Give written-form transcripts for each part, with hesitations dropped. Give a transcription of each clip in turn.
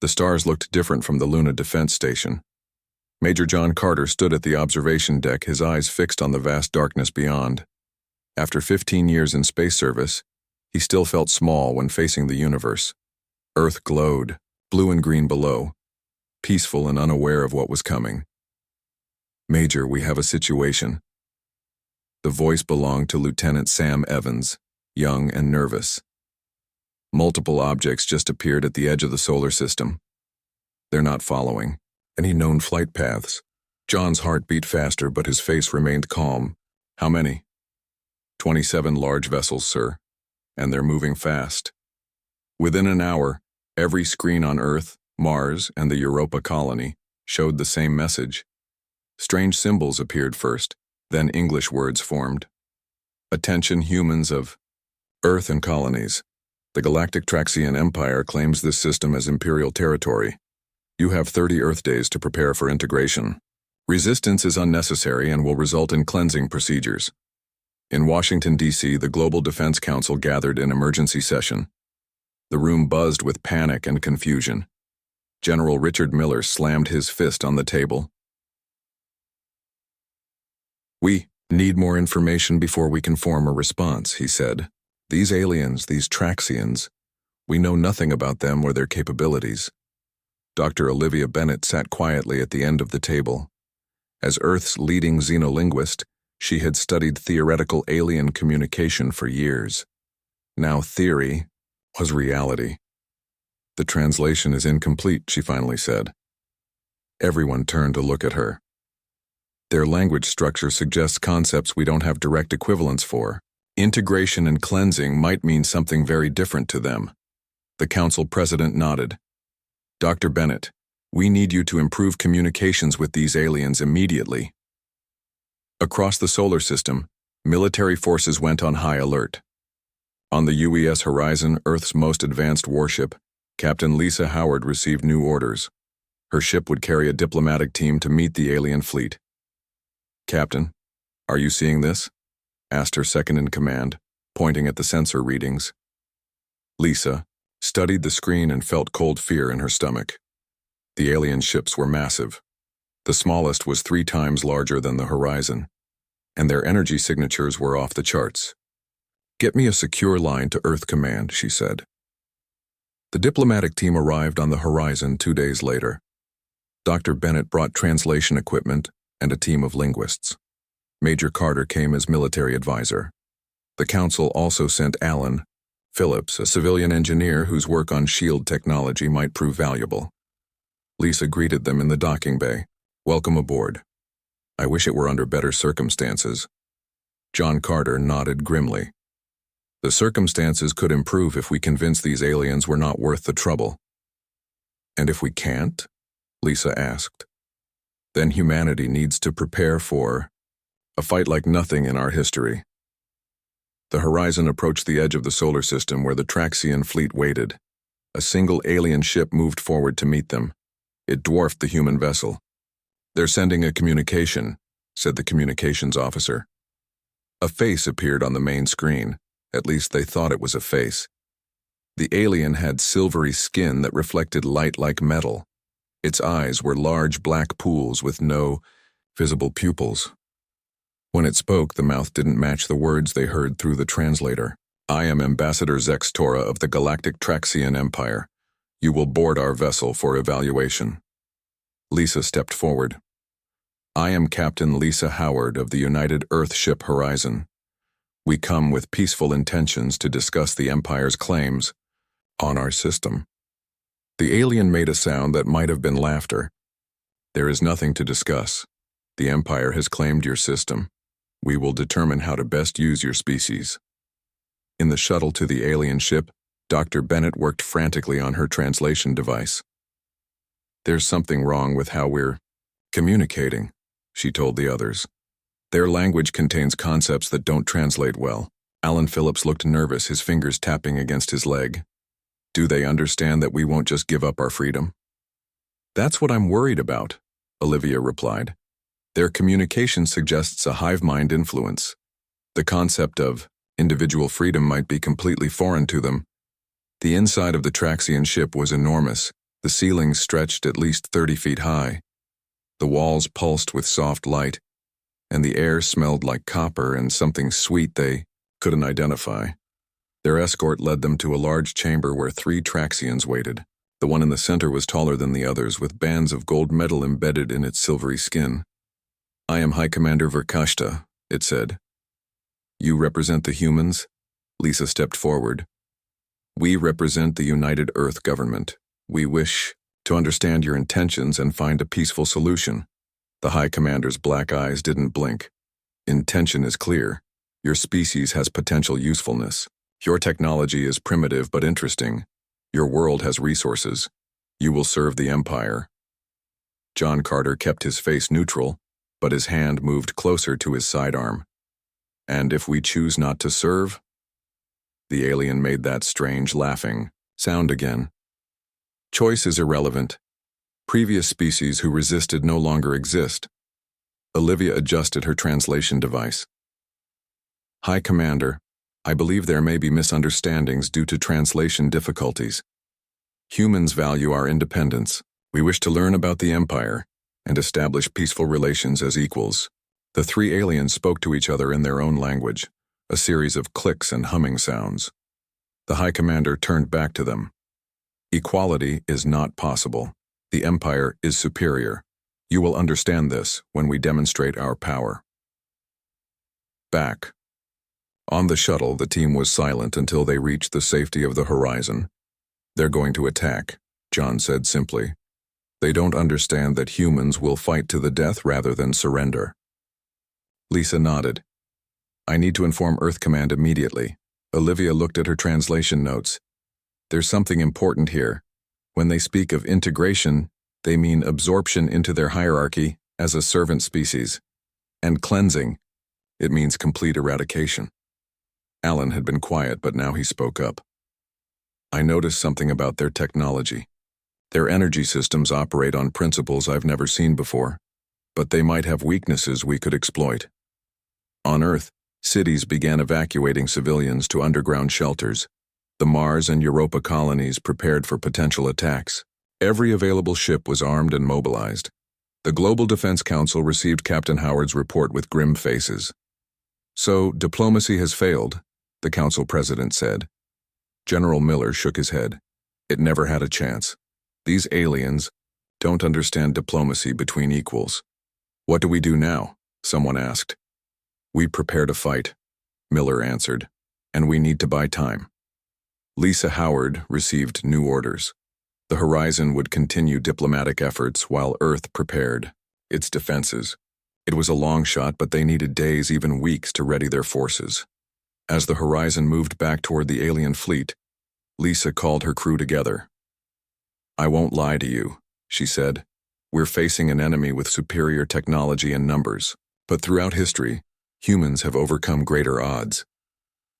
The stars looked different from the Luna Defense Station. Major John Carter stood at the observation deck, his eyes fixed on the vast darkness beyond. After 15 years in space service, he still felt small when facing the universe. Earth glowed, blue and green below, peaceful and unaware of what was coming. "Major, we have a situation." The voice belonged to Lieutenant Sam Evans, young and nervous. "Multiple objects just appeared at the edge of the solar system. They're not following any known flight paths." John's heart beat faster, but his face remained calm. "How many?" 27 large vessels, sir, and they're moving fast. Within an hour, every screen on Earth, Mars, and the Europa colony showed the same message. Strange symbols appeared first, then English words formed. "Attention humans of Earth and colonies. The Galactic Traxian Empire claims this system as imperial territory. You have 30 Earth days to prepare for integration. Resistance is unnecessary and will result in cleansing procedures." In Washington, D.C., the Global Defense Council gathered in emergency session. The room buzzed with panic and confusion. General Richard Miller slammed his fist on the table. "We need more information before we can form a response," he said. "These aliens, these Traxians, we know nothing about them or their capabilities." Dr. Olivia Bennett sat quietly at the end of the table. As Earth's leading xenolinguist, she had studied theoretical alien communication for years. Now theory was reality. "The translation is incomplete," she finally said. Everyone turned to look at her. "Their language structure suggests concepts we don't have direct equivalents for. Integration and cleansing might mean something very different to them." The council president nodded. "Dr. Bennett, we need you to improve communications with these aliens immediately." Across the solar system, military forces went on high alert. On the UES Horizon, Earth's most advanced warship, Captain Lisa Howard received new orders. Her ship would carry a diplomatic team to meet the alien fleet. "Captain, are you seeing this?" asked her second-in-command, pointing at the sensor readings. Lisa studied the screen and felt cold fear in her stomach. The alien ships were massive. The smallest was 3 times larger than the Horizon, and their energy signatures were off the charts. "Get me a secure line to Earth Command," she said. The diplomatic team arrived on the Horizon 2 days later. Dr. Bennett brought translation equipment and a team of linguists. Major Carter came as military advisor. The council also sent Alan Phillips, a civilian engineer whose work on shield technology might prove valuable. Lisa greeted them in the docking bay. "Welcome aboard. I wish it were under better circumstances." John Carter nodded grimly. "The circumstances could improve if we convince these aliens we're not worth the trouble." "And if we can't?" Lisa asked. "Then humanity needs to prepare for a fight like nothing in our history." The Horizon approached the edge of the solar system where the Traxian fleet waited. A single alien ship moved forward to meet them. It dwarfed the human vessel. "They're sending a communication," said the communications officer. A face appeared on the main screen. At least they thought it was a face. The alien had silvery skin that reflected light like metal. Its eyes were large black pools with no visible pupils. When it spoke, the mouth didn't match the words they heard through the translator. "I am Ambassador Zex Tora of the Galactic Traxian Empire. You will board our vessel for evaluation." Lisa stepped forward. "I am Captain Lisa Howard of the United Earth Ship Horizon. We come with peaceful intentions to discuss the Empire's claims on our system." The alien made a sound that might have been laughter. "There is nothing to discuss. The Empire has claimed your system. We will determine how to best use your species." In the shuttle to the alien ship, Dr. Bennett worked frantically on her translation device. "There's something wrong with how we're communicating," she told the others. "Their language contains concepts that don't translate well." Alan Phillips looked nervous, his fingers tapping against his leg. "Do they understand that we won't just give up our freedom?" "That's what I'm worried about," Olivia replied. "Their communication suggests a hive mind influence. The concept of individual freedom might be completely foreign to them." The inside of the Traxian ship was enormous, The ceilings stretched at least 30 feet high. The walls pulsed with soft light, and the air smelled like copper and something sweet they couldn't identify. Their escort led them to a large chamber where 3 Traxians waited. The one in the center was taller than the others, with bands of gold metal embedded in its silvery skin. "I am High Commander Verkashta," it said. "You represent the humans?" Lisa stepped forward. "We represent the United Earth government. We wish to understand your intentions and find a peaceful solution." The High Commander's black eyes didn't blink. "Intention is clear. Your species has potential usefulness. Your technology is primitive but interesting. Your world has resources. You will serve the Empire." John Carter kept his face neutral, but his hand moved closer to his sidearm. "And if we choose not to serve?" The alien made that strange, laughing sound again. "Choice is irrelevant. Previous species who resisted no longer exist." Olivia adjusted her translation device. "High Commander, I believe there may be misunderstandings due to translation difficulties. Humans value our independence. We wish to learn about the Empire and establish peaceful relations as equals." The 3 aliens spoke to each other in their own language, a series of clicks and humming sounds. The High Commander turned back to them. "Equality is not possible. The Empire is superior. You will understand this when we demonstrate our power." Back. On the shuttle, the team was silent until they reached the safety of the horizon. "They're going to attack," John said simply. "They don't understand that humans will fight to the death rather than surrender." Lisa nodded. "I need to inform Earth Command immediately." Olivia looked at her translation notes. "There's something important here. When they speak of integration, they mean absorption into their hierarchy as a servant species. And cleansing, it means complete eradication." Alan had been quiet, but now he spoke up. "I noticed something about their technology. Their energy systems operate on principles I've never seen before, but they might have weaknesses we could exploit." On Earth, cities began evacuating civilians to underground shelters. The Mars and Europa colonies prepared for potential attacks. Every available ship was armed and mobilized. The Global Defense Council received Captain Howard's report with grim faces. "So, diplomacy has failed," the council president said. General Miller shook his head. "It never had a chance. These aliens don't understand diplomacy between equals." "What do we do now?" someone asked. "We prepare to fight," Miller answered, "and we need to buy time." Lisa Howard received new orders. The Horizon would continue diplomatic efforts while Earth prepared its defenses. It was a long shot, but they needed days, even weeks, to ready their forces. As the Horizon moved back toward the alien fleet, Lisa called her crew together. "I won't lie to you," she said. "We're facing an enemy with superior technology and numbers, but throughout history, humans have overcome greater odds.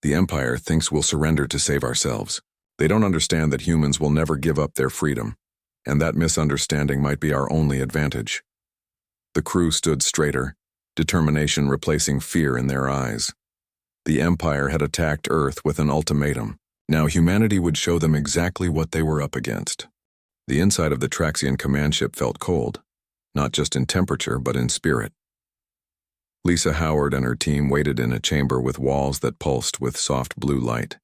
The Empire thinks we'll surrender to save ourselves. They don't understand that humans will never give up their freedom, and that misunderstanding might be our only advantage." The crew stood straighter, determination replacing fear in their eyes. The Empire had attacked Earth with an ultimatum. Now humanity would show them exactly what they were up against. The inside of the Traxian command ship felt cold, not just in temperature but in spirit. Lisa Howard and her team waited in a chamber with walls that pulsed with soft blue light.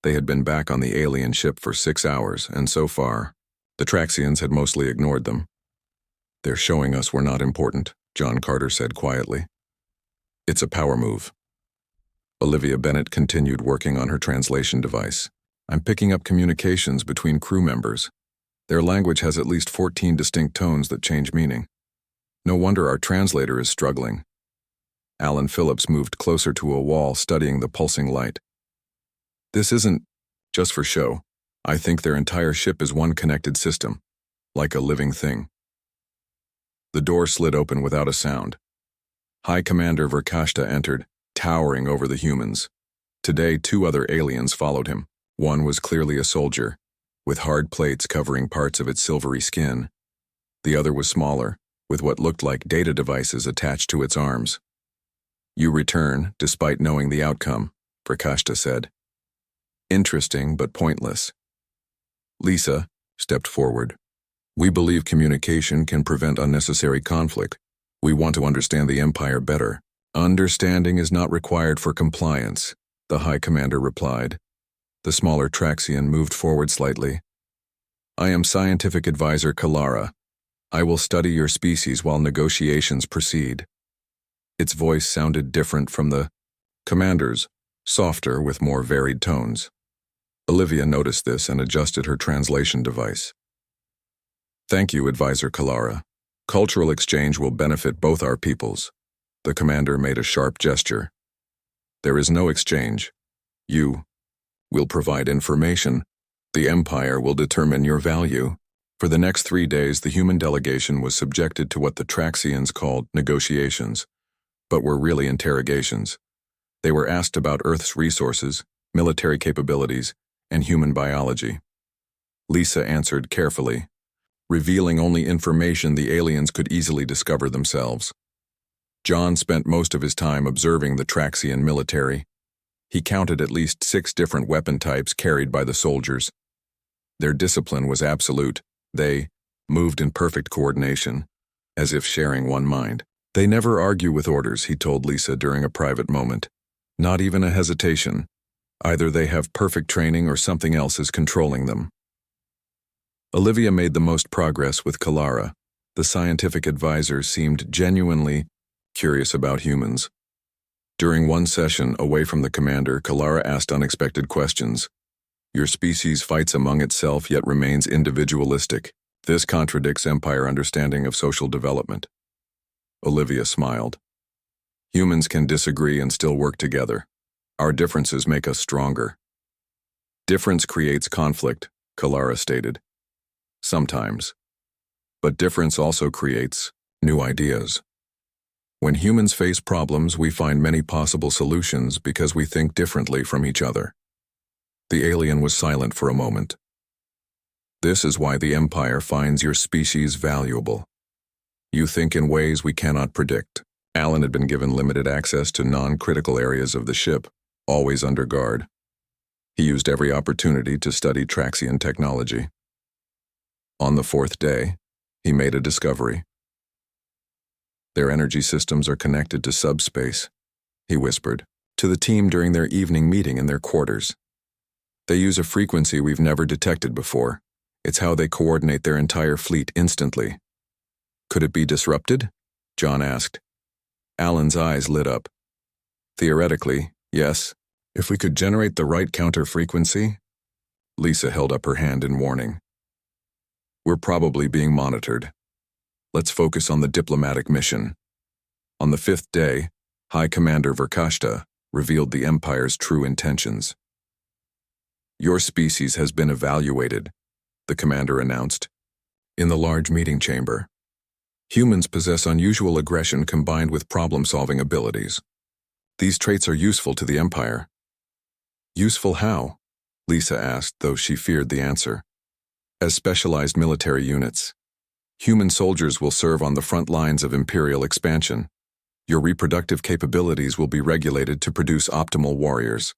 They had been back on the alien ship for 6 hours, and so far, the Traxians had mostly ignored them. "They're showing us we're not important," John Carter said quietly. "It's a power move." Olivia Bennett continued working on her translation device. "I'm picking up communications between crew members. Their language has at least 14 distinct tones that change meaning. No wonder our translator is struggling." Alan Phillips moved closer to a wall, studying the pulsing light. "This isn't just for show. I think their entire ship is one connected system, like a living thing." The door slid open without a sound. High Commander Verkashta entered, towering over the humans. Today, 2 other aliens followed him. One was clearly a soldier, with hard plates covering parts of its silvery skin. The other was smaller, with what looked like data devices attached to its arms. "You return, despite knowing the outcome," Verkashta said. "Interesting, but pointless." Lisa stepped forward. We believe communication can prevent unnecessary conflict. We want to understand the Empire better. Understanding is not required for compliance, the High Commander replied. The smaller Traxian moved forward slightly. I am Scientific Advisor Kalara. I will study your species while negotiations proceed. Its voice sounded different from the commander's, softer with more varied tones. Olivia noticed this and adjusted her translation device. Thank you, Advisor Kalara. Cultural exchange will benefit both our peoples. The commander made a sharp gesture. There is no exchange. You will provide information. The Empire will determine your value. For the next 3 days, the human delegation was subjected to what the Traxians called negotiations, but were really interrogations. They were asked about Earth's resources, military capabilities, and human biology. Lisa answered carefully, revealing only information the aliens could easily discover themselves. John spent most of his time observing the Traxian military. He counted at least 6 different weapon types carried by the soldiers. Their discipline was absolute. They moved in perfect coordination, as if sharing one mind. They never argue with orders, he told Lisa during a private moment. Not even a hesitation. Either they have perfect training or something else is controlling them. Olivia made the most progress with Kalara. The scientific advisor seemed genuinely curious about humans. During one session, away from the commander, Kalara asked unexpected questions. Your species fights among itself yet remains individualistic. This contradicts Empire understanding of social development. Olivia smiled. Humans can disagree and still work together. Our differences make us stronger. Difference creates conflict, Kalara stated. Sometimes. But difference also creates new ideas. When humans face problems, we find many possible solutions because we think differently from each other. The alien was silent for a moment. This is why the Empire finds your species valuable. You think in ways we cannot predict. Alan had been given limited access to non-critical areas of the ship, always under guard. He used every opportunity to study Traxian technology. On the 4th day, he made a discovery. Their energy systems are connected to subspace, he whispered, to the team during their evening meeting in their quarters. They use a frequency we've never detected before. It's how they coordinate their entire fleet instantly. Could it be disrupted? John asked. Alan's eyes lit up. Theoretically, yes, if we could generate the right counter frequency. Lisa held up her hand in warning. We're probably being monitored. Let's focus on the diplomatic mission. On the 5th day, High Commander Verkashta revealed the Empire's true intentions. Your species has been evaluated, the commander announced, in the large meeting chamber. Humans possess unusual aggression combined with problem-solving abilities. These traits are useful to the Empire. Useful how? Lisa asked, though she feared the answer. As specialized military units. Human soldiers will serve on the front lines of Imperial expansion. Your reproductive capabilities will be regulated to produce optimal warriors.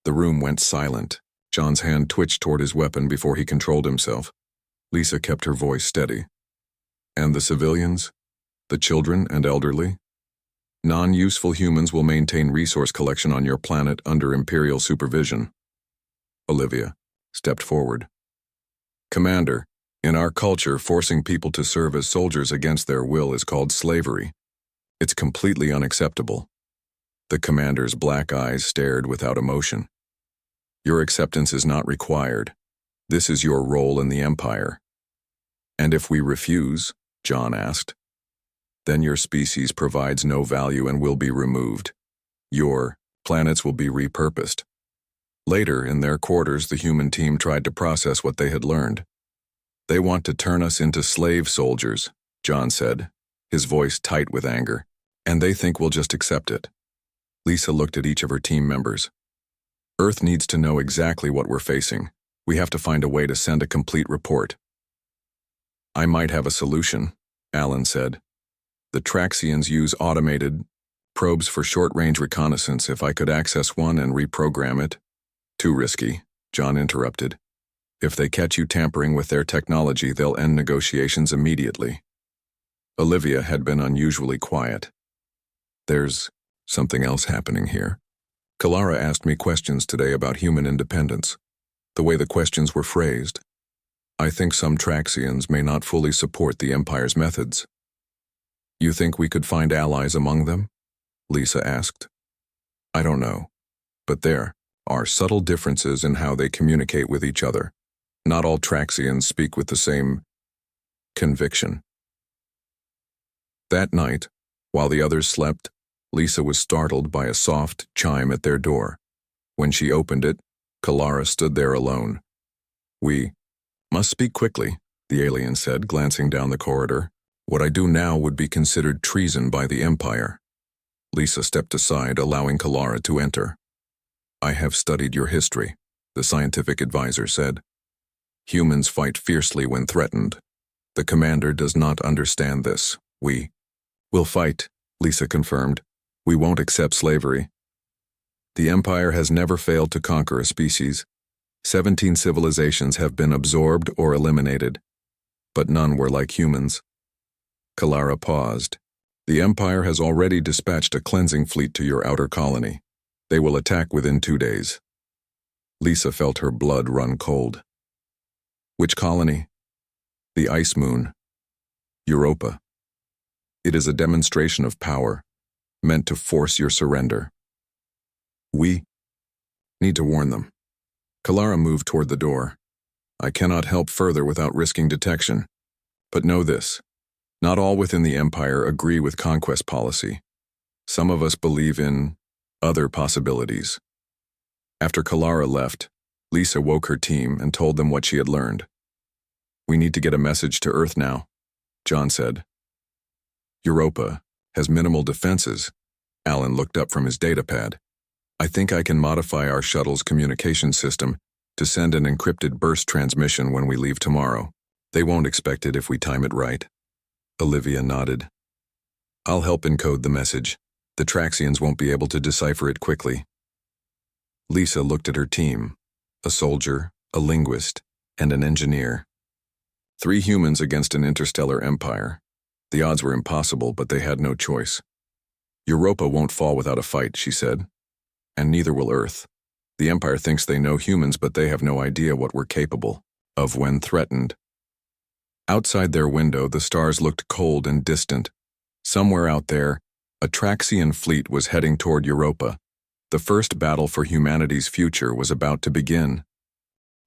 The room went silent. John's hand twitched toward his weapon before he controlled himself. Lisa kept her voice steady. And the civilians? The children and elderly? Non-useful humans will maintain resource collection on your planet under Imperial supervision. Olivia stepped forward. Commander, in our culture, forcing people to serve as soldiers against their will is called slavery. It's completely unacceptable. The commander's black eyes stared without emotion. Your acceptance is not required. This is your role in the Empire. And if we refuse, John asked, then your species provides no value and will be removed. Your planets will be repurposed. Later, in their quarters, the human team tried to process what they had learned. They want to turn us into slave soldiers, John said, his voice tight with anger, and they think we'll just accept it. Lisa looked at each of her team members. Earth needs to know exactly what we're facing. We have to find a way to send a complete report. I might have a solution, Alan said. The Traxians use automated probes for short-range reconnaissance. If I could access one and reprogram it. Too risky, John interrupted. If they catch you tampering with their technology, they'll end negotiations immediately. Olivia had been unusually quiet. There's something else happening here. Kalara asked me questions today about human independence. The way the questions were phrased, I think some Traxians may not fully support the Empire's methods. You think we could find allies among them? Lisa asked. I don't know, but there are subtle differences in how they communicate with each other. Not all Traxians speak with the same conviction. That night, while the others slept, Lisa was startled by a soft chime at their door. When she opened it, Kalara stood there alone. We must speak quickly, the alien said, glancing down the corridor. What I do now would be considered treason by the Empire. Lisa stepped aside, allowing Kalara to enter. I have studied your history, the scientific advisor said. Humans fight fiercely when threatened. The commander does not understand this. We will fight, Lisa confirmed. We won't accept slavery. The Empire has never failed to conquer a species. 17 civilizations have been absorbed or eliminated, but none were like humans. Kalara paused. The Empire has already dispatched a cleansing fleet to your outer colony. They will attack within 2 days. Lisa felt her blood run cold. Which colony? The Ice Moon. Europa. It is a demonstration of power, meant to force your surrender. We need to warn them. Kalara moved toward the door. I cannot help further without risking detection. But know this, not all within the Empire agree with conquest policy. Some of us believe in other possibilities. After Kalara left, Lisa woke her team and told them what she had learned. We need to get a message to Earth now, John said. Europa has minimal defenses. Alan looked up from his datapad. I think I can modify our shuttle's communication system to send an encrypted burst transmission when we leave tomorrow. They won't expect it if we time it right. Olivia nodded. I'll help encode the message. The Traxians won't be able to decipher it quickly. Lisa looked at her team, a soldier, a linguist, and an engineer. 3 humans against an interstellar empire. The odds were impossible, but they had no choice. Europa won't fall without a fight, she said. And neither will Earth. The Empire thinks they know humans, but they have no idea what we're capable of when threatened. Outside their window, the stars looked cold and distant. Somewhere out there, a Traxian fleet was heading toward Europa. The first battle for humanity's future was about to begin.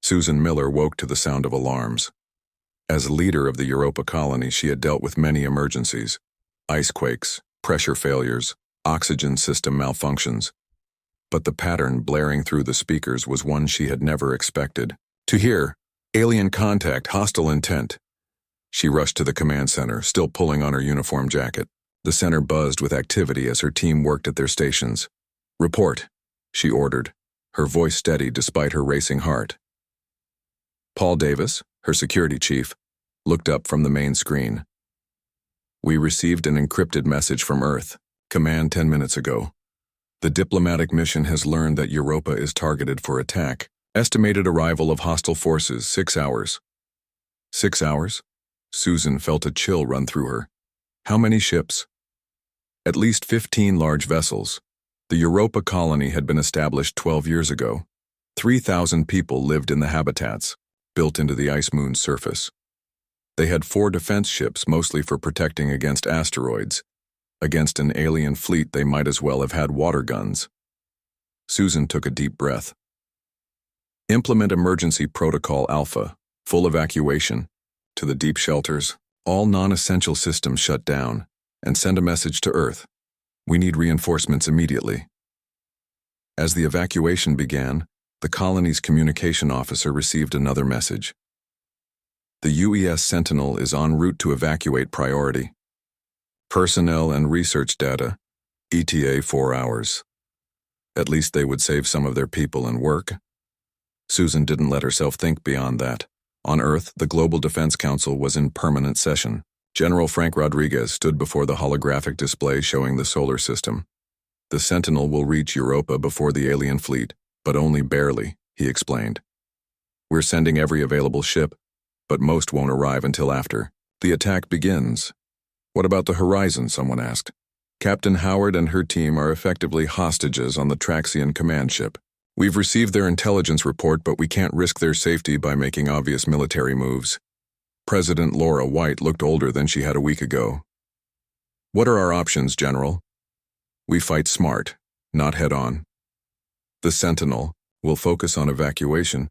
Susan Miller woke to the sound of alarms. As leader of the Europa colony, she had dealt with many emergencies: ice quakes, pressure failures, oxygen system malfunctions. But the pattern blaring through the speakers was one she had never expected. To hear, alien contact, hostile intent. She rushed to the command center, still pulling on her uniform jacket. The center buzzed with activity as her team worked at their stations. Report, she ordered, her voice steady despite her racing heart. Paul Davis, her security chief, looked up from the main screen. We received an encrypted message from Earth, command 10 minutes ago. The diplomatic mission has learned that Europa is targeted for attack. Estimated arrival of hostile forces, 6 hours. 6 hours? Susan felt a chill run through her. How many ships? At least 15 large vessels. The Europa colony had been established 12 years ago. 3,000 people lived in the habitats, built into the Ice Moon's surface. They had 4 defense ships, mostly for protecting against asteroids. Against an alien fleet, they might as well have had water guns. Susan took a deep breath. Implement Emergency Protocol Alpha, full evacuation, to the deep shelters, all non-essential systems shut down, and send a message to Earth. We need reinforcements immediately. As the evacuation began, the colony's communication officer received another message. The UES Sentinel is en route to evacuate priority. Personnel and research data, ETA 4 hours. At least they would save some of their people and work. Susan didn't let herself think beyond that. On Earth, the Global Defense Council was in permanent session. General Frank Rodriguez stood before the holographic display showing the solar system. The Sentinel will reach Europa before the alien fleet, but only barely, he explained. We're sending every available ship, but most won't arrive until after the attack begins. What about the horizon, someone asked. Captain Howard and her team are effectively hostages on the Traxian command ship. We've received their intelligence report, but we can't risk their safety by making obvious military moves. President Laura White looked older than she had a week ago. What are our options, General? We fight smart, not head-on. The Sentinel will focus on evacuation,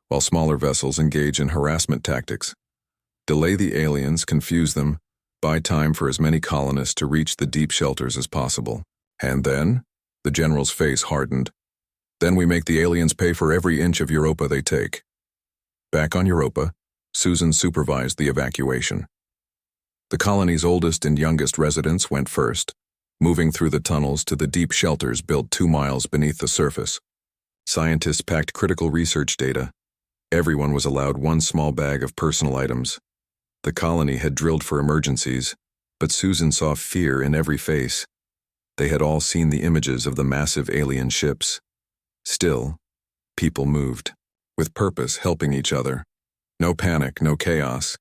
while smaller vessels engage in harassment tactics. Delay the aliens, confuse them, buy time for as many colonists to reach the deep shelters as possible. And then? The General's face hardened. Then we make the aliens pay for every inch of Europa they take. Back on Europa, Susan supervised the evacuation. The colony's oldest and youngest residents went first, moving through the tunnels to the deep shelters built 2 miles beneath the surface. Scientists packed critical research data. Everyone was allowed 1 small bag of personal items. The colony had drilled for emergencies, but Susan saw fear in every face. They had all seen the images of the massive alien ships. Still, people moved, with purpose, helping each other. No panic, no chaos.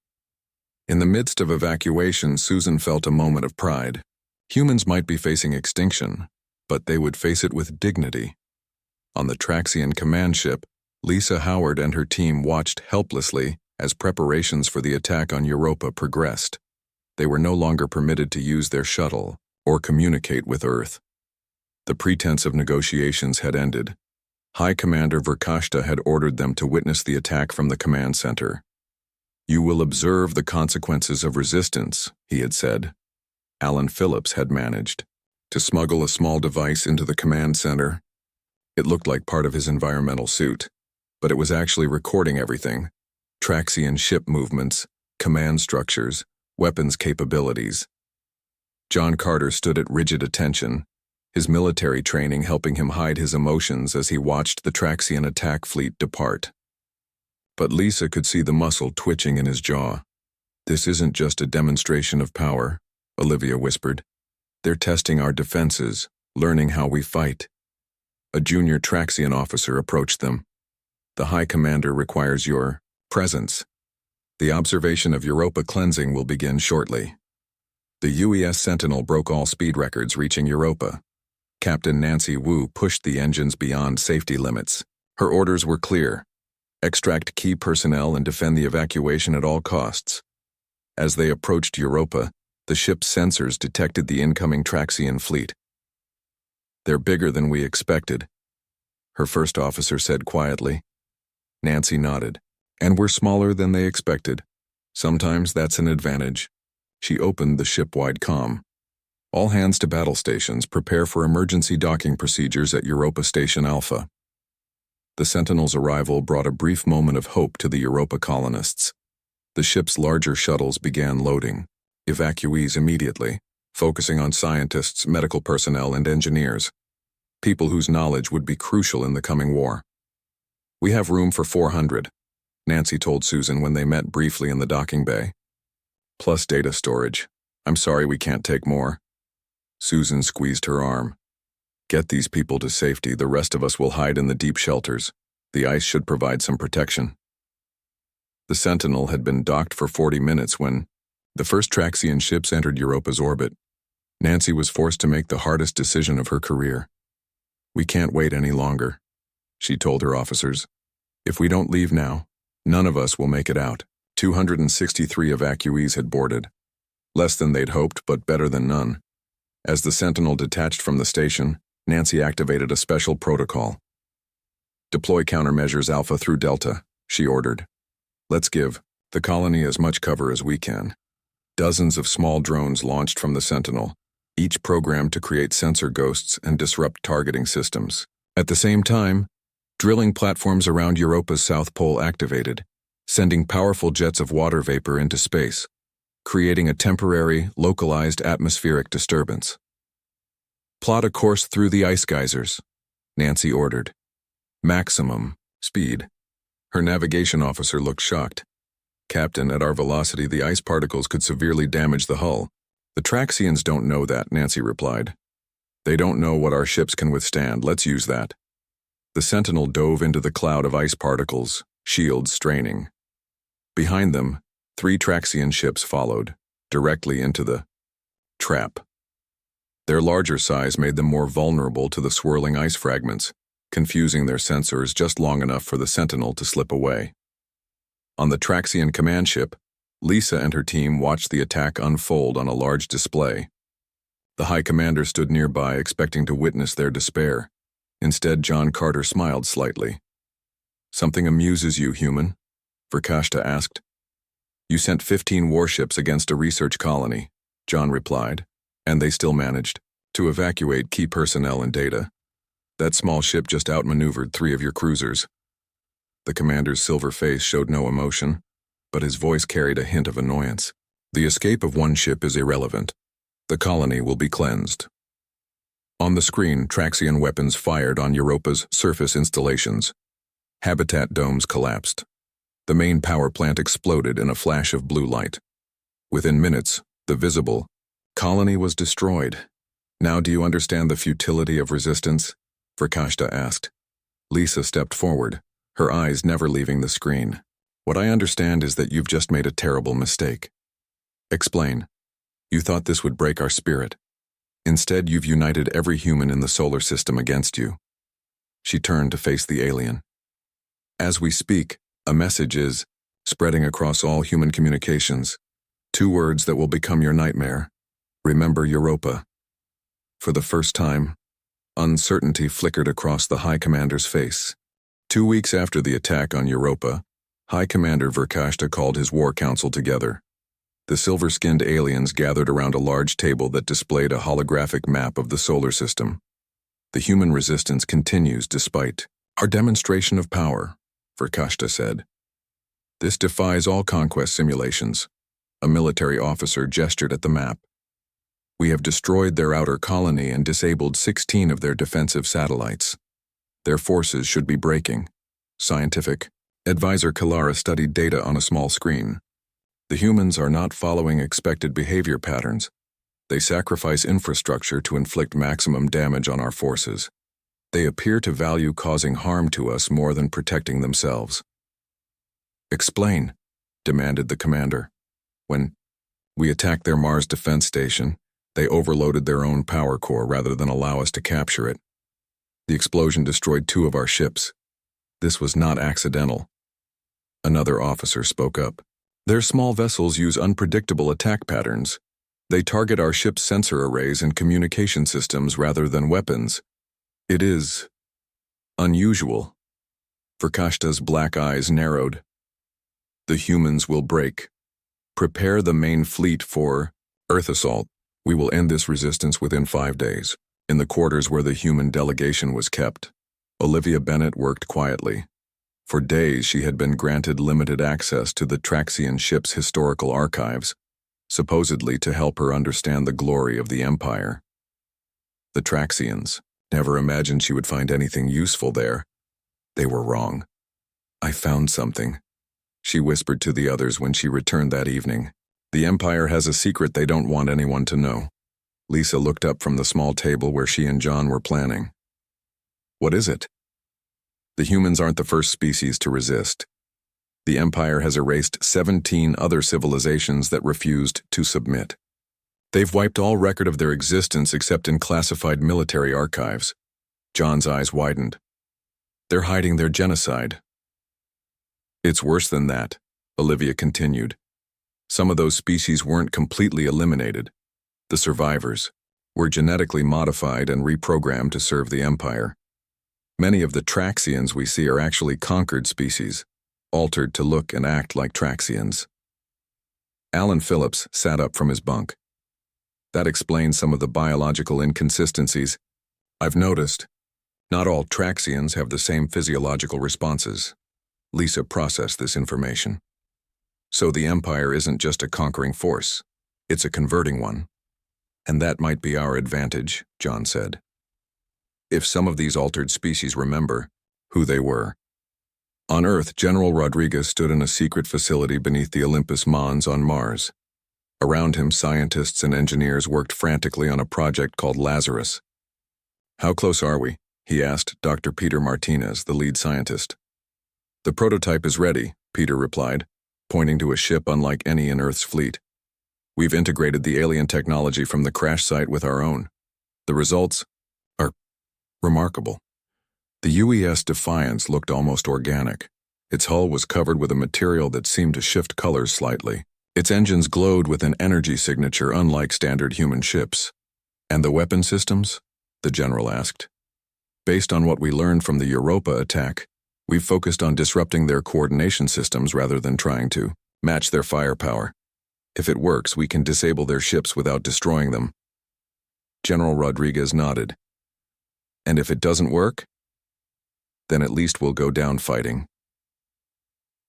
In the midst of evacuation, Susan felt a moment of pride. Humans might be facing extinction, but they would face it with dignity. On the Traxian command ship, Lisa Howard and her team watched helplessly as preparations for the attack on Europa progressed. They were no longer permitted to use their shuttle or communicate with Earth. The pretense of negotiations had ended. High Commander Verkashta had ordered them to witness the attack from the command center. You will observe the consequences of resistance, he had said. Alan Phillips had managed to smuggle a small device into the command center. It looked like part of his environmental suit, but it was actually recording everything. Traxian ship movements, command structures, weapons capabilities. John Carter stood at rigid attention, his military training helping him hide his emotions as he watched the Traxian attack fleet depart. But Lisa could see the muscle twitching in his jaw. This isn't just a demonstration of power, Olivia whispered. They're testing our defenses, learning how we fight. A junior Traxian officer approached them. The High Commander requires your presence. The observation of Europa cleansing will begin shortly. The UES Sentinel broke all speed records reaching Europa. Captain Nancy Wu pushed the engines beyond safety limits. Her orders were clear. Extract key personnel and defend the evacuation at all costs. As they approached Europa, the ship's sensors detected the incoming Traxian fleet. They're bigger than we expected, her first officer said quietly. Nancy nodded. And we're smaller than they expected. Sometimes that's an advantage. She opened the ship-wide comm. All hands to battle stations, prepare for emergency docking procedures at Europa Station Alpha. The Sentinel's arrival brought a brief moment of hope to the Europa colonists. The ship's larger shuttles began loading, evacuees immediately, focusing on scientists, medical personnel, and engineers, people whose knowledge would be crucial in the coming war. We have room for 400. Nancy told Susan when they met briefly in the docking bay. Plus data storage. I'm sorry we can't take more. Susan squeezed her arm. Get these people to safety, the rest of us will hide in the deep shelters. The ice should provide some protection. The Sentinel had been docked for 40 minutes when the first Traxian ships entered Europa's orbit. Nancy was forced to make the hardest decision of her career. We can't wait any longer, she told her officers. If we don't leave now, none of us will make it out. 263 evacuees had boarded. Less than they'd hoped, but better than none. As the Sentinel detached from the station, Nancy activated a special protocol. Deploy countermeasures Alpha through Delta, she ordered. Let's give the colony as much cover as we can. Dozens of small drones launched from the Sentinel, each programmed to create sensor ghosts and disrupt targeting systems. At the same time, drilling platforms around Europa's South Pole activated, sending powerful jets of water vapor into space, creating a temporary, localized atmospheric disturbance. Plot a course through the ice geysers, Nancy ordered. Maximum speed. Her navigation officer looked shocked. Captain, at our velocity, the ice particles could severely damage the hull. The Traxians don't know that, Nancy replied. They don't know what our ships can withstand. Let's use that. The Sentinel dove into the cloud of ice particles, shields straining. Behind them, 3 Traxian ships followed, directly into the trap. Their larger size made them more vulnerable to the swirling ice fragments, confusing their sensors just long enough for the Sentinel to slip away. On the Traxian command ship, Lisa and her team watched the attack unfold on a large display. The High Commander stood nearby, expecting to witness their despair. Instead, John Carter smiled slightly. "Something amuses you, human?" Verkashta asked. "You sent 15 warships against a research colony," John replied, "and they still managed to evacuate key personnel and data. That small ship just outmaneuvered 3 of your cruisers." The commander's silver face showed no emotion, but his voice carried a hint of annoyance. "The escape of one ship is irrelevant. The colony will be cleansed." On the screen, Traxian weapons fired on Europa's surface installations. Habitat domes collapsed. The main power plant exploded in a flash of blue light. Within minutes, the visible colony was destroyed. "Now do you understand the futility of resistance?" Verkashta asked. Lisa stepped forward, her eyes never leaving the screen. "What I understand is that you've just made a terrible mistake." "Explain." "You thought this would break our spirit. Instead, you've united every human in the solar system against you." She turned to face the alien. "As we speak, a message is spreading across all human communications. 2 words that will become your nightmare. Remember Europa." For the first time, uncertainty flickered across the High Commander's face. 2 weeks after the attack on Europa, High Commander Verkashta called his war council together. The silver-skinned aliens gathered around a large table that displayed a holographic map of the solar system. "The human resistance continues despite our demonstration of power," Verkashta said. "This defies all conquest simulations." A military officer gestured at the map. "We have destroyed their outer colony and disabled 16 of their defensive satellites. Their forces should be breaking." Scientific advisor Kalara studied data on a small screen. "The humans are not following expected behavior patterns. They sacrifice infrastructure to inflict maximum damage on our forces. They appear to value causing harm to us more than protecting themselves." "Explain," demanded the commander. "When we attacked their Mars defense station, they overloaded their own power core rather than allow us to capture it. The explosion destroyed 2 of our ships. This was not accidental." Another officer spoke up. "Their small vessels use unpredictable attack patterns. They target our ship's sensor arrays and communication systems rather than weapons. It is unusual." Verkashta's black eyes narrowed. "The humans will break. Prepare the main fleet for Earth assault. We will end this resistance within 5 days." In the quarters where the human delegation was kept, Olivia Bennett worked quietly. For days she had been granted limited access to the Traxian ship's historical archives, supposedly to help her understand the glory of the Empire. The Traxians never imagined she would find anything useful there. They were wrong. "I found something," she whispered to the others when she returned that evening. "The Empire has a secret they don't want anyone to know." Lisa looked up from the small table where she and John were planning. "What is it?" "The humans aren't the first species to resist. The Empire has erased 17 other civilizations that refused to submit. They've wiped all record of their existence except in classified military archives." John's eyes widened. "They're hiding their genocide." "It's worse than that," Olivia continued. "Some of those species weren't completely eliminated. The survivors were genetically modified and reprogrammed to serve the Empire. Many of the Traxians we see are actually conquered species, altered to look and act like Traxians." Alan Phillips sat up from his bunk. "That explains some of the biological inconsistencies. I've noticed not all Traxians have the same physiological responses." Lisa processed this information. "So the Empire isn't just a conquering force, it's a converting one. And that might be our advantage," John said. "If some of these altered species remember who they were." On Earth, General Rodriguez stood in a secret facility beneath the Olympus Mons on Mars. Around him, scientists and engineers worked frantically on a project called Lazarus. "How close are we?" he asked Dr. Peter Martinez, the lead scientist. The prototype is ready, Peter replied, pointing to a ship unlike any in Earth's fleet. We've integrated the alien technology from the crash site with our own. The results are remarkable. The UES Defiance looked almost organic. Its hull was covered with a material that seemed to shift colors slightly. Its engines glowed with an energy signature unlike standard human ships. And the weapon systems? The general asked. Based on what we learned from the Europa attack, we've focused on disrupting their coordination systems rather than trying to match their firepower. If it works, we can disable their ships without destroying them. General Rodriguez nodded. And if it doesn't work? Then at least we'll go down fighting.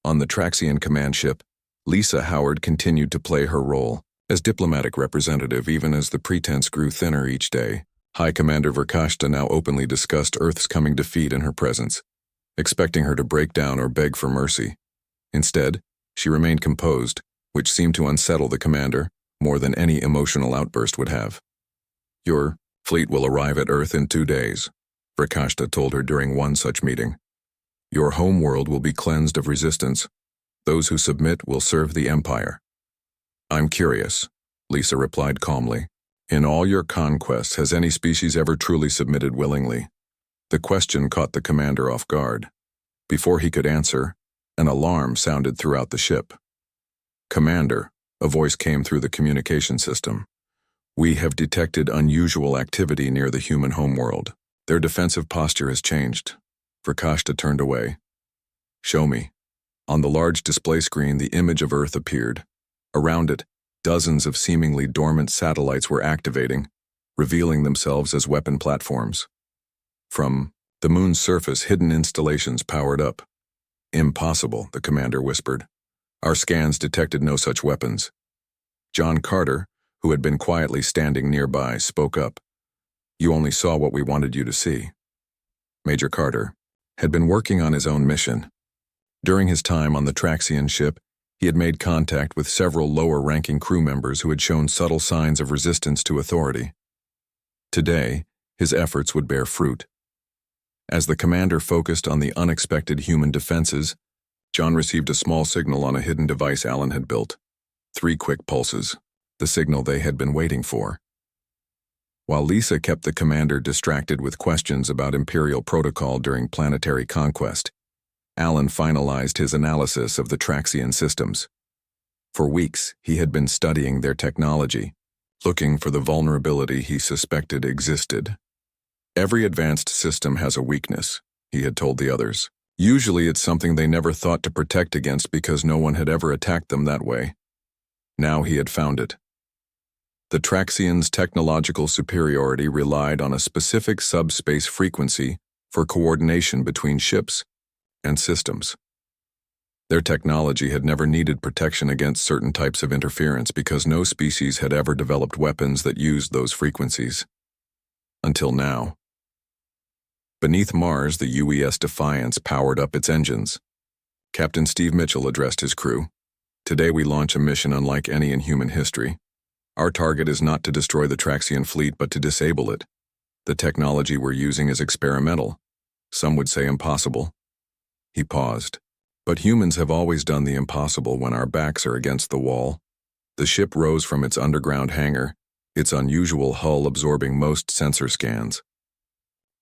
On the Traxian command ship, Lisa Howard continued to play her role as diplomatic representative even as the pretense grew thinner each day. High Commander Verkashta now openly discussed Earth's coming defeat in her presence, expecting her to break down or beg for mercy. Instead, she remained composed, which seemed to unsettle the commander more than any emotional outburst would have. Your fleet will arrive at Earth in 2 days, Verkashta told her during one such meeting. Your home world will be cleansed of resistance. Those who submit will serve the Empire. I'm curious, Lisa replied calmly. In all your conquests, has any species ever truly submitted willingly? The question caught the commander off guard. Before he could answer, an alarm sounded throughout the ship. Commander, a voice came through the communication system. We have detected unusual activity near the human homeworld. Their defensive posture has changed. Verkashta turned away. Show me. On the large display screen, the image of Earth appeared. Around it, dozens of seemingly dormant satellites were activating, revealing themselves as weapon platforms. From the moon's surface, hidden installations powered up. Impossible, the commander whispered. Our scans detected no such weapons. John Carter, who had been quietly standing nearby, spoke up. You only saw what we wanted you to see. Major Carter had been working on his own mission. During his time on the Traxian ship, he had made contact with several lower-ranking crew members who had shown subtle signs of resistance to authority. Today, his efforts would bear fruit. As the commander focused on the unexpected human defenses, John received a small signal on a hidden device Alan had built. 3 quick pulses, the signal they had been waiting for. While Lisa kept the commander distracted with questions about Imperial protocol during planetary conquest, Alan finalized his analysis of the Traxian systems. For weeks, he had been studying their technology, looking for the vulnerability he suspected existed. Every advanced system has a weakness, he had told the others. Usually it's something they never thought to protect against because no one had ever attacked them that way. Now he had found it. The Traxians' technological superiority relied on a specific subspace frequency for coordination between ships and systems. Their technology had never needed protection against certain types of interference because no species had ever developed weapons that used those frequencies. Until now. Beneath Mars, the UES Defiance powered up its engines. Captain Steve Mitchell addressed his crew. Today we launch a mission unlike any in human history. Our target is not to destroy the Traxian fleet, but to disable it. The technology we're using is experimental. Some would say impossible. He paused. But humans have always done the impossible when our backs are against the wall. The ship rose from its underground hangar, its unusual hull absorbing most sensor scans.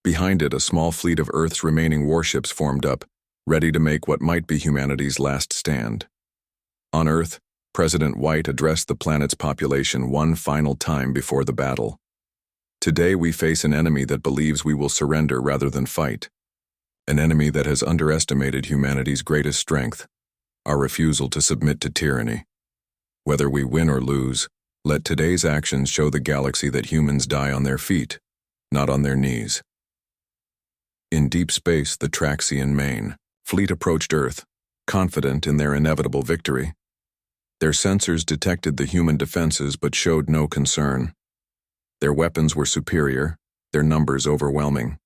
Behind it, a small fleet of Earth's remaining warships formed up, ready to make what might be humanity's last stand. On Earth, President White addressed the planet's population one final time before the battle. Today we face an enemy that believes we will surrender rather than fight. An enemy that has underestimated humanity's greatest strength, our refusal to submit to tyranny. Whether we win or lose, let today's actions show the galaxy that humans die on their feet, not on their knees. In deep space, the Traxian main fleet approached Earth, confident in their inevitable victory. Their sensors detected the human defenses but showed no concern. Their weapons were superior, their numbers overwhelming.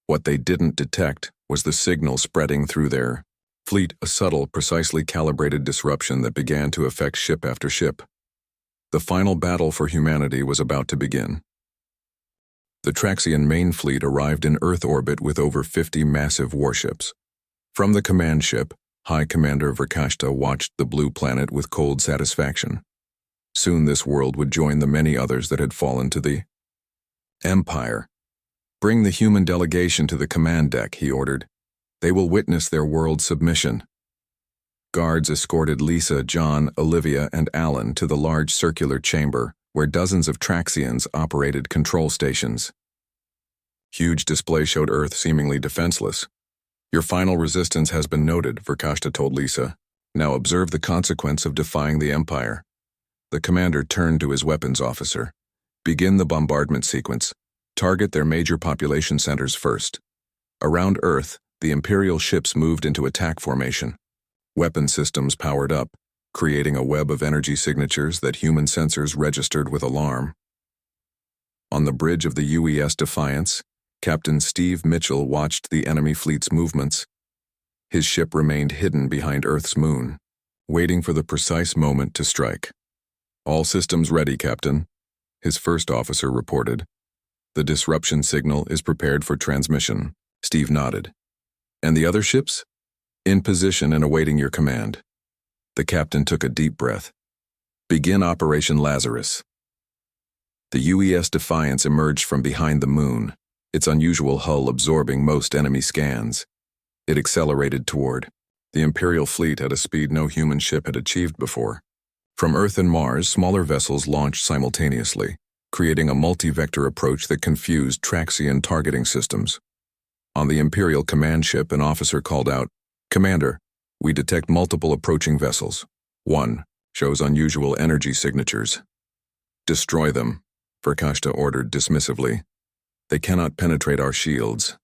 What they didn't detect was the signal spreading through their fleet, a subtle, precisely calibrated disruption that began to affect ship after ship. The final battle for humanity was about to begin. The Traxian main fleet arrived in Earth orbit with over 50 massive warships. From the command ship, High Commander Verkashta watched the blue planet with cold satisfaction. Soon this world would join the many others that had fallen to the Empire. Bring the human delegation to the command deck, he ordered. They will witness their world's submission. Guards escorted Lisa, John, Olivia, and Alan to the large circular chamber where dozens of Traxians operated control stations. Huge display showed Earth seemingly defenseless. Your final resistance has been noted, Verkashta told Lisa. Now observe the consequence of defying the Empire. The commander turned to his weapons officer. Begin the bombardment sequence. Target their major population centers first. Around Earth, the Imperial ships moved into attack formation. Weapon systems powered up, creating a web of energy signatures that human sensors registered with alarm. On the bridge of the UES Defiance, Captain Steve Mitchell watched the enemy fleet's movements. His ship remained hidden behind Earth's moon, waiting for the precise moment to strike. All systems ready, Captain, his first officer reported. The disruption signal is prepared for transmission. Steve nodded. And the other ships? In position and awaiting your command. The captain took a deep breath. Begin Operation Lazarus. The UES Defiance emerged from behind the moon, its unusual hull absorbing most enemy scans. It accelerated toward the Imperial fleet at a speed no human ship had achieved before. From Earth and Mars, smaller vessels launched simultaneously, creating a multi-vector approach that confused Traxian targeting systems. On the Imperial command ship, an officer called out, Commander, we detect multiple approaching vessels. One shows unusual energy signatures. Destroy them, Verkashta ordered dismissively. They cannot penetrate our shields.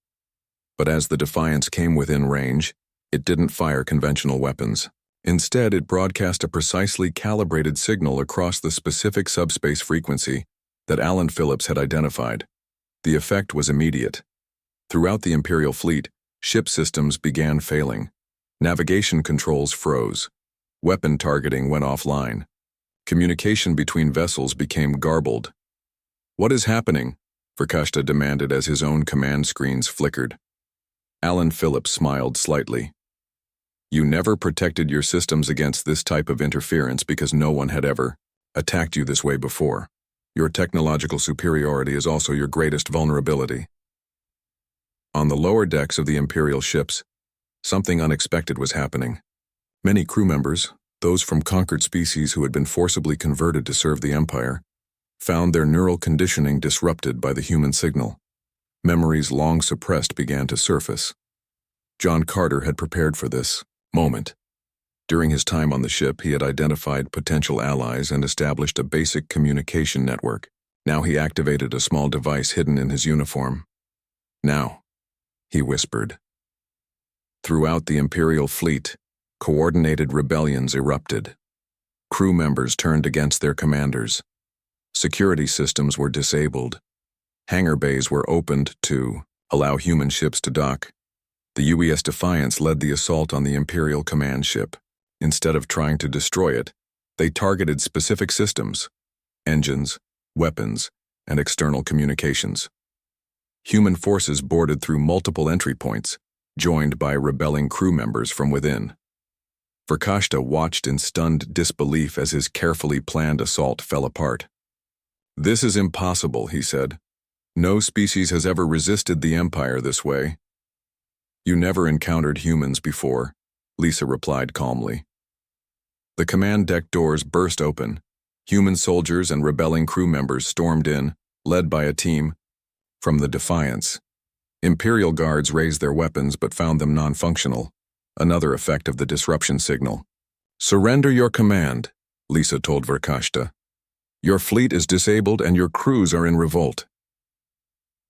But as the Defiance came within range, it didn't fire conventional weapons. Instead, it broadcast a precisely calibrated signal across the specific subspace frequency that Alan Phillips had identified. The effect was immediate. Throughout the Imperial fleet, ship systems began failing. Navigation controls froze. Weapon targeting went offline. Communication between vessels became garbled. What is happening? Verkashta demanded as his own command screens flickered. Alan Phillips smiled slightly. You never protected your systems against this type of interference because no one had ever attacked you this way before. Your technological superiority is also your greatest vulnerability. On the lower decks of the Imperial ships, something unexpected was happening. Many crew members, those from conquered species who had been forcibly converted to serve the Empire, found their neural conditioning disrupted by the human signal. Memories long suppressed began to surface. John Carter had prepared for this moment. During his time on the ship, he had identified potential allies and established a basic communication network. Now he activated a small device hidden in his uniform. Now, he whispered. Throughout the Imperial fleet, coordinated rebellions erupted. Crew members turned against their commanders. Security systems were disabled. Hangar bays were opened to allow human ships to dock. The UES Defiance led the assault on the Imperial command ship. Instead of trying to destroy it, they targeted specific systems, engines, weapons, and external communications. Human forces boarded through multiple entry points, joined by rebelling crew members from within. Verkashta watched in stunned disbelief as his carefully planned assault fell apart. This is impossible, he said. No species has ever resisted the Empire this way. You never encountered humans before, Lisa replied calmly. The command deck doors burst open. Human soldiers and rebelling crew members stormed in, led by a team from the Defiance. Imperial guards raised their weapons but found them non-functional, another effect of the disruption signal. Surrender your command, Lisa told Verkashta. Your fleet is disabled and your crews are in revolt.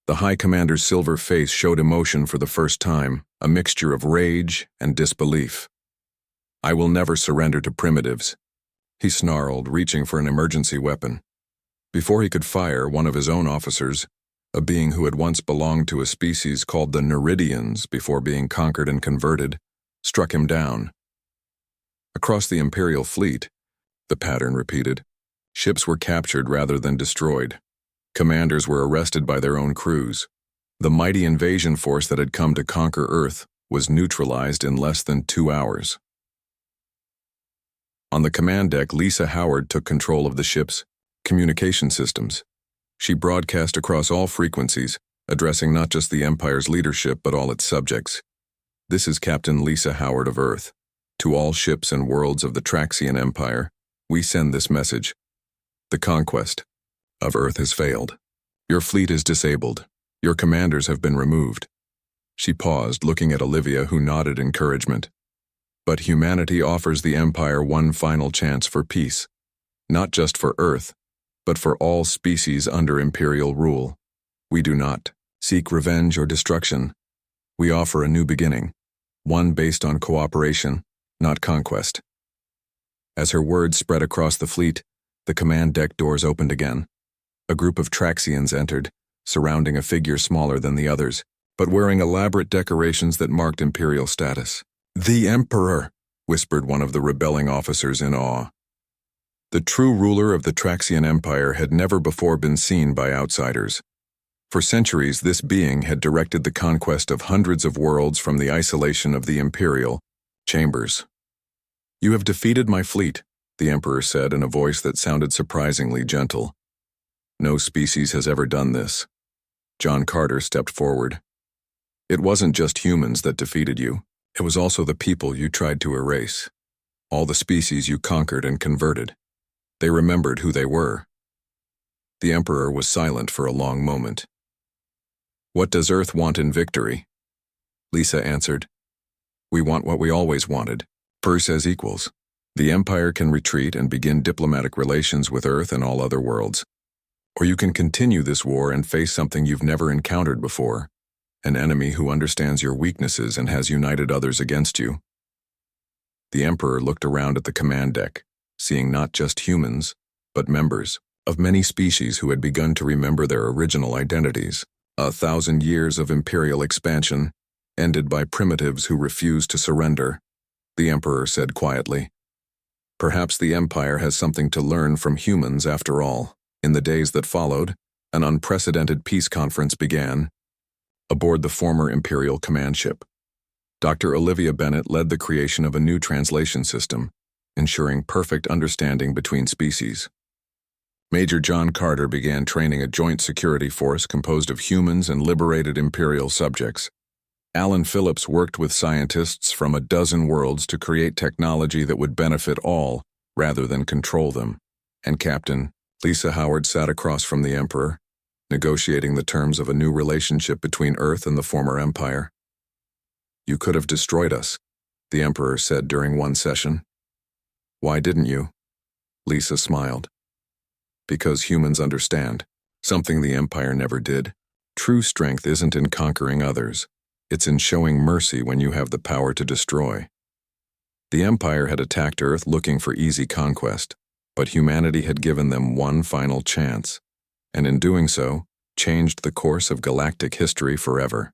The High Commander's silver face showed emotion for the first time, a mixture of rage and disbelief. I will never surrender to primitives, he snarled, reaching for an emergency weapon. Before he could fire, one of his own officers, a being who had once belonged to a species called the Neridians before being conquered and converted, struck him down. Across the Imperial fleet, the pattern repeated. Ships were captured rather than destroyed. Commanders were arrested by their own crews. The mighty invasion force that had come to conquer Earth was neutralized in less than 2 hours. On the command deck, Lisa Howard took control of the ship's communication systems. She broadcast across all frequencies, addressing not just the Empire's leadership but all its subjects. "This is Captain Lisa Howard of Earth. To all ships and worlds of the Traxian Empire, we send this message. The conquest of Earth has failed. Your fleet is disabled. Your commanders have been removed." She paused, looking at Olivia, who nodded encouragement. "But humanity offers the Empire one final chance for peace. Not just for Earth, but for all species under Imperial rule. We do not seek revenge or destruction. We offer a new beginning, one based on cooperation, not conquest." As her words spread across the fleet, the command deck doors opened again. A group of Traxians entered, surrounding a figure smaller than the others, but wearing elaborate decorations that marked Imperial status. "The Emperor," whispered one of the rebelling officers in awe. The true ruler of the Traxian Empire had never before been seen by outsiders. For centuries, this being had directed the conquest of hundreds of worlds from the isolation of the Imperial chambers. "You have defeated my fleet," the Emperor said in a voice that sounded surprisingly gentle. "No species has ever done this." John Carter stepped forward. "It wasn't just humans that defeated you. It was also the people you tried to erase. All the species you conquered and converted. They remembered who they were." The Emperor was silent for a long moment. "What does Earth want in victory?" Lisa answered. "We want what we always wanted, peace as equals. The Empire can retreat and begin diplomatic relations with Earth and all other worlds. Or you can continue this war and face something you've never encountered before, an enemy who understands your weaknesses and has united others against you." The Emperor looked around at the command deck, seeing not just humans, but members of many species who had begun to remember their original identities. 1,000 years of Imperial expansion, ended by primitives who refused to surrender, the Emperor said quietly. "Perhaps the Empire has something to learn from humans after all." In the days that followed, an unprecedented peace conference began. Aboard the former Imperial command ship, Dr. Olivia Bennett led the creation of a new translation system, ensuring perfect understanding between species. Major John Carter began training a joint security force composed of humans and liberated Imperial subjects. Alan Phillips worked with scientists from a dozen worlds to create technology that would benefit all rather than control them. And Captain Lisa Howard sat across from the Emperor, negotiating the terms of a new relationship between Earth and the former Empire. "You could have destroyed us," the Emperor said during one session. "Why didn't you?" Lisa smiled. "Because humans understand, something the Empire never did. True strength isn't in conquering others. It's in showing mercy when you have the power to destroy." The Empire had attacked Earth looking for easy conquest, but humanity had given them one final chance, and in doing so, changed the course of galactic history forever.